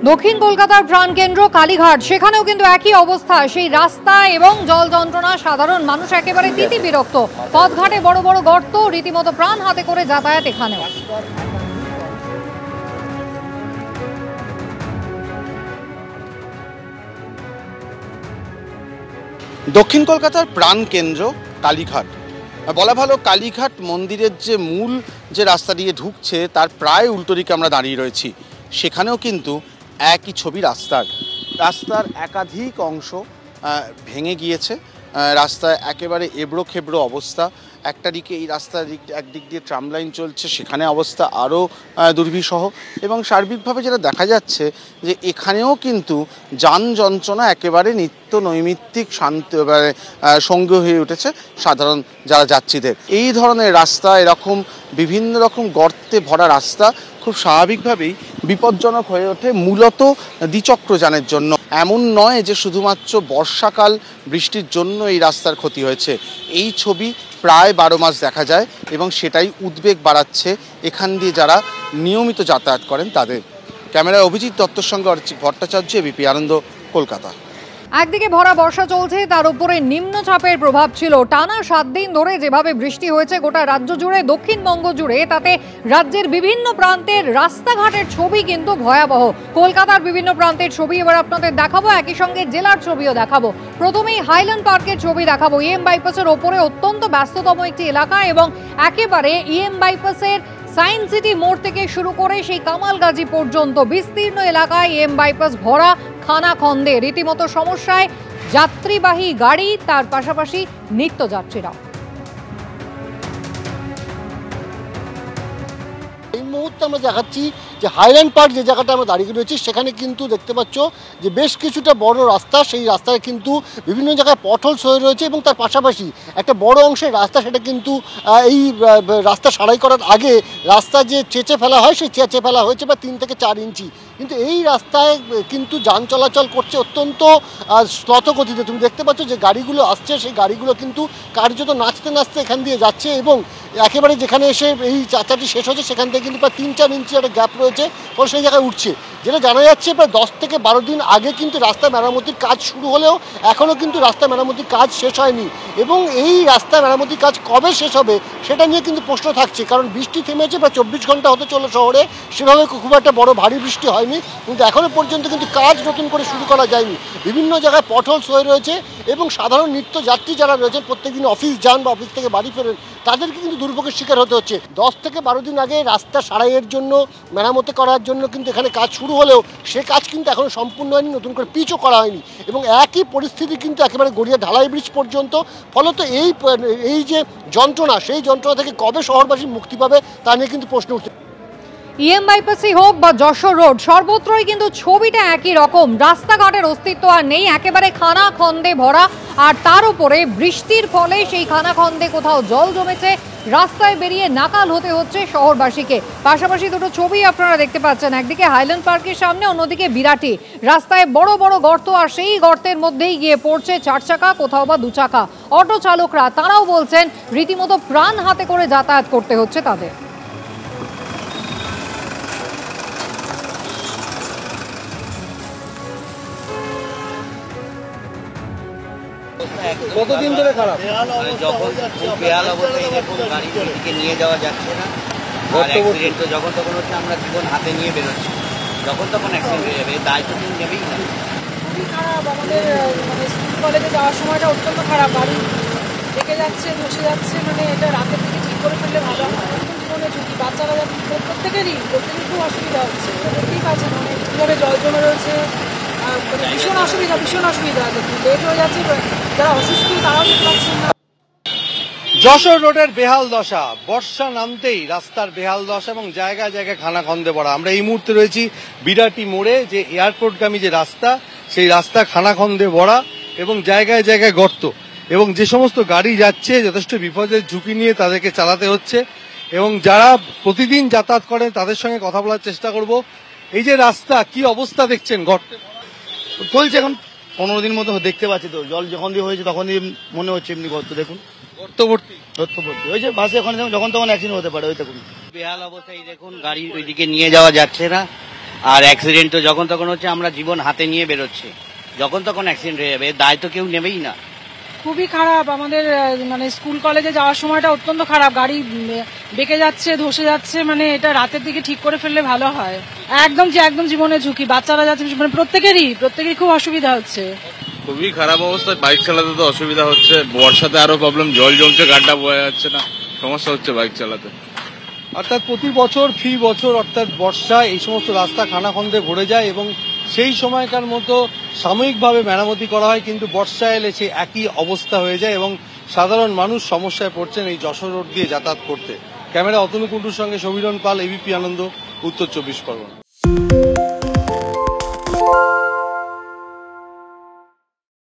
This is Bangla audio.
দক্ষিণ কলকাতার প্রাণকেন্দ্র কালীঘাট, সেখানেও কিন্তু একই অবস্থা। সেই রাস্তা এবং জল যন্ত্রণা, সাধারণ মানুষ একেবারে তিতি বিরক্ত। পথঘাটে বড় বড় গর্ত, রীতিমতো প্রাণ হাতে করে যাতায়াত এখানেও। দক্ষিণ কলকাতার প্রাণকেন্দ্র কালীঘাট, বলা ভালো কালীঘাট মন্দিরের যে মূল যে রাস্তা দিয়ে ঢুকছে তার প্রায় উল্টো দিকে আমরা দাঁড়িয়ে রয়েছি। সেখানেও কিন্তু একই ছবি রাস্তার একাধিক অংশ ভেঙে গিয়েছে। রাস্তায় একেবারে এবড়ো খেবড়ো অবস্থা। একটা দিকে এই রাস্তার একদিক দিয়ে ট্রাম লাইন চলছে, সেখানে অবস্থা আরও দুর্বিষহ। এবং সার্বিকভাবে যেটা দেখা যাচ্ছে যে এখানেও কিন্তু যান যন্ত্রণা একেবারে নিত্য নৈমিত্তিক সঙ্গী হয়ে উঠেছে সাধারণ যারা যাত্রীদের। এই ধরনের রাস্তা, এরকম বিভিন্ন রকম গর্তে ভরা রাস্তা খুব স্বাভাবিকভাবেই বিপজ্জনক হয়ে ওঠে মূলত দ্বিচক্রযানের জন্য। এমন নয় যে শুধুমাত্র বর্ষাকাল বৃষ্টির জন্য এই রাস্তার ক্ষতি হয়েছে। এই ছবি প্রায় 12 মাস দেখা যায় এবং সেটাই উদ্বেগ বাড়াচ্ছে এখান দিয়ে যারা নিয়মিত যাতায়াত করেন তাদের। ক্যামেরায় অভিজিৎ দত্তর সঙ্গে অর্চিত ভট্টাচার্য, এবিপি আনন্দ, কলকাতা। একদিকে ভরা বর্ষা চলছে, তার উপরে নিম্নচাপের প্রভাব ছিল। টানা 7 দিন ধরে যেভাবে বৃষ্টি হয়েছে গোটা রাজ্য জুড়ে, দক্ষিণবঙ্গ জুড়ে, তাতে রাজ্যের বিভিন্ন প্রান্তের রাস্তাঘাটের ছবি কিন্তু ভয়াবহ। কলকাতার বিভিন্ন প্রান্তের ছবি এবার আপনাদের দেখাবো, একই সঙ্গে জেলার ছবিও দেখাবো। প্রথমেই হাইল্যান্ড পার্কের ছবি দেখাবো। ইএম বাইপাসের ওপরে অত্যন্ত ব্যস্ততম একটি এলাকা এবং একেবারে ইএম বাইপাসের সায়েন্স সিটি মোড় থেকে শুরু করে সেই কামালগাজী পর্যন্ত বিস্তীর্ণ এলাকায় ইএম বাইপাস ভরা খানাখন্দে। রীতিমতো সমস্যায় যাত্রীবাহী গাড়ি, তার পাশাপাশি নিত্যযাত্রীরা। এই মুহূর্তে আমরা দেখাচ্ছি যে হাইল্যান্ড পার্ক যে জায়গাটা আমরা দাঁড়িয়ে রয়েছি, সেখানে কিন্তু দেখতে পাচ্ছ যে বেশ কিছুটা বড় রাস্তা, সেই রাস্তায় কিন্তু বিভিন্ন জায়গায় পটহোলস হয়ে রয়েছে এবং তার পাশাপাশি একটা বড় অংশের রাস্তা, সেটা কিন্তু এই রাস্তা সারাই করার আগে রাস্তা যে চেঁচে ফেলা হয়, সেই চেঁচে ফেলা হয়েছে বা 3 থেকে 4 ইঞ্চি। কিন্তু এই রাস্তায় কিন্তু যান চলাচল করছে অত্যন্ত শ্লথ গতিতে। তুমি দেখতে পাচ্ছ যে গাড়িগুলো আসছে, সেই গাড়িগুলো কিন্তু কার্যত নাচতে নাচতে এখান দিয়ে যাচ্ছে এবং একেবারে যেখানে এসে এই চাকাটি শেষ হচ্ছে সেখান থেকে কিন্তু প্রায় 3-4 ইঞ্চি একটা গ্যাপ রয়েছে, ফলে সেই জায়গায় উঠছে। যেটা জানা যাচ্ছে প্রায় 10 থেকে 12 দিন আগে কিন্তু রাস্তা মেরামতির কাজ শুরু হলেও এখনও কিন্তু রাস্তা মেরামতির কাজ শেষ হয়নি এবং এই রাস্তা মেরামতির কাজ কবে শেষ হবে সেটা নিয়ে কিন্তু প্রশ্ন থাকছে। কারণ বৃষ্টি থেমেছে, প্রায় 24 ঘন্টা হতে চলল শহরে, সেভাবে খুব একটা বড় ভারী বৃষ্টি হয়নি, কিন্তু এখনও পর্যন্ত কিন্তু কাজ নতুন করে শুরু করা যায়নি। বিভিন্ন জায়গায় পটহোলস হয়ে রয়েছে এবং সাধারণ নিত্যযাত্রী যারা রয়েছেন, প্রত্যেকদিন অফিস যান বা অফিস থেকে বাড়ি ফেরেন, তাদেরকে কিন্তু দুর্ভোগের শিকার হতে হচ্ছে। 10 থেকে 12 দিন আগে রাস্তা সারাইয়ের জন্য, মেরামতি করার জন্য কিন্তু এখানে কাজ শুরু হলেও সে কাজ কিন্তু এখনও সম্পূর্ণ হয়নি, নতুন করে পিচও করা হয়নি এবং একই পরিস্থিতি কিন্তু একেবারে গড়িয়া ঢালাই ব্রিজ পর্যন্ত। ফলত এই যে যন্ত্রণা, সেই যন্ত্রণা থেকে কবে শহরবাসী মুক্তি পাবে তা নিয়ে কিন্তু প্রশ্ন উঠছে। ইএম বাইপাসই হোক বা যশোর রোড, সর্বত্রই কিন্তু ছবিটা একই রকম। রাস্তাঘাটের অস্তিত্ব আর নেই, একেবারে খানাখন্দে ভরা। আর তার উপরে বৃষ্টির ফলে সেই খানাখন্দে কোথাও জল জমেছে, রাস্তায় বেরিয়ে নাকাল হতে হচ্ছে শহরবাসীকে। পাশাপাশি দুটো ছবি আপনারা দেখতে পাচ্ছেন, একদিকে হাইল্যান্ড পার্কের সামনে, অন্যদিকে বিরাটি। রাস্তায় বড় বড় গর্ত, আর সেই গর্তের মধ্যেই গিয়ে পড়ছে 4 চাকা, কোথাও বা 2 চাকা। অটো চালকরা তারাও বলছেন রীতিমতো প্রাণ হাতে করে যাতায়াত করতে হচ্ছে তাদের। কতদিন ধরে খারাপ? যখন খুব বেহাল অবস্থায়, দেখুন গাড়ি দিকে নিয়ে যাওয়া যাচ্ছে না, আর অ্যাক্সিডেন্ট তো যখন তখন হচ্ছে। আমরা জীবন হাতে নিয়ে বেরোচ্ছি, যখন তখন অ্যাক্সিডেন্ট হয়ে যাবে, দায়িত্ব কিন্তু নেবেই না। খুবই খারাপ। আমাদের স্কুল কলেজে যাওয়ার সময়টা অত্যন্ত খারাপ, গাড়ি ডেকে যাচ্ছে, ধসে যাচ্ছে। এটা রাতের দিকে ঠিক করে ফেললে ভালো হয়। জীবনে ঝুঁকি, বাচ্চারা যাচ্ছে, প্রত্যেকেরই খুব অসুবিধা হচ্ছে। ঠিক আছে, কীভাবে জল জমে রয়েছে, ভীষণ অসুবিধা। লেট হয়ে যাচ্ছে, যারা অসুস্থ তারাও ঠিক পাচ্ছেন না। যশোর রোডের বেহাল দশা, বর্ষা নামতেই রাস্তার বেহাল দশা এবং জায়গায় জায়গায় খানাখন্দে ভরা। আমরা এই মুহূর্তে রয়েছি বিরাটি মোড়ে, যে এয়ারপোর্টগামী যে রাস্তা, সেই রাস্তা খানাখন্দে ভরা এবং জায়গায় জায়গায় গর্ত। এবং যে সমস্ত গাড়ি যাচ্ছে যথেষ্ট বিপদের ঝুঁকি নিয়ে তাদেরকে চালাতে হচ্ছে এবং যারা প্রতিদিন যাতায়াত করেন তাদের সঙ্গে কথা বলার চেষ্টা করব। এই যে রাস্তা, কি অবস্থা দেখছেন? গর্তে চলছে এখন 15 দিন মতো দেখতে পাচ্ছি, তো জল যখন দিয়ে হয়েছে তখন মনে হচ্ছে এমনি গর্ত। দেখুন গর্ত ভর্তি ওই যে বাসে এখন যখন তখন অ্যাক্সিডেন্ট হতে পারে। ওই দেখুন বেহাল অবস্থায়, দেখুন গাড়ি ওইদিকে নিয়ে যাওয়া যাচ্ছে না, আর অ্যাক্সিডেন্ট তো যখন তখন হচ্ছে, আমরা জীবন হাতে নিয়ে বেরোচ্ছি, যখন তখন অ্যাক্সিডেন্ট হয়ে যাবে, দায় তো কেউ নেবেই না। খুবই খারাপ আমাদের মানে স্কুল কলেজে যাওয়ার সময়টা অত্যন্ত খারাপ, গাড়ি বেঁকে যাচ্ছে, ধসে যাচ্ছে, মানে এটা রাতের দিকে ঠিক করে ফেললে ভালো হয়। একদম জীবনের ঝুঁকি, বাচ্চারা যাচ্ছে, মানে প্রত্যেকেরই খুব অসুবিধা হচ্ছে। খুবই খারাপ অবস্থা, বাইক চালাতে তো অসুবিধা হচ্ছে, বর্ষাতে আরো প্রবলেম, জল জমছে, গাড্ডা বোঝা যাচ্ছে না, সমস্যা হচ্ছে বাইক চালাতে। অর্থাৎ প্রতি বছর ফি বছর অর্থাৎ বর্ষা এই সমস্ত রাস্তা খানাখন্দে ভরে যায় এবং সেই সময়কার মতো সাময়িকভাবে মেরামতি করা হয়, কিন্তু বর্ষা এলে সেই একই অবস্থা হয়ে যায় এবং সাধারণ মানুষ সমস্যায় পড়ছেন এই যশোর রোড দিয়ে যাতায়াত করতে। ক্যামেরা অতনু কুণ্ডুর সঙ্গে সমীরণ পাল, এবিপি আনন্দ, উত্তর 24 পরগনা।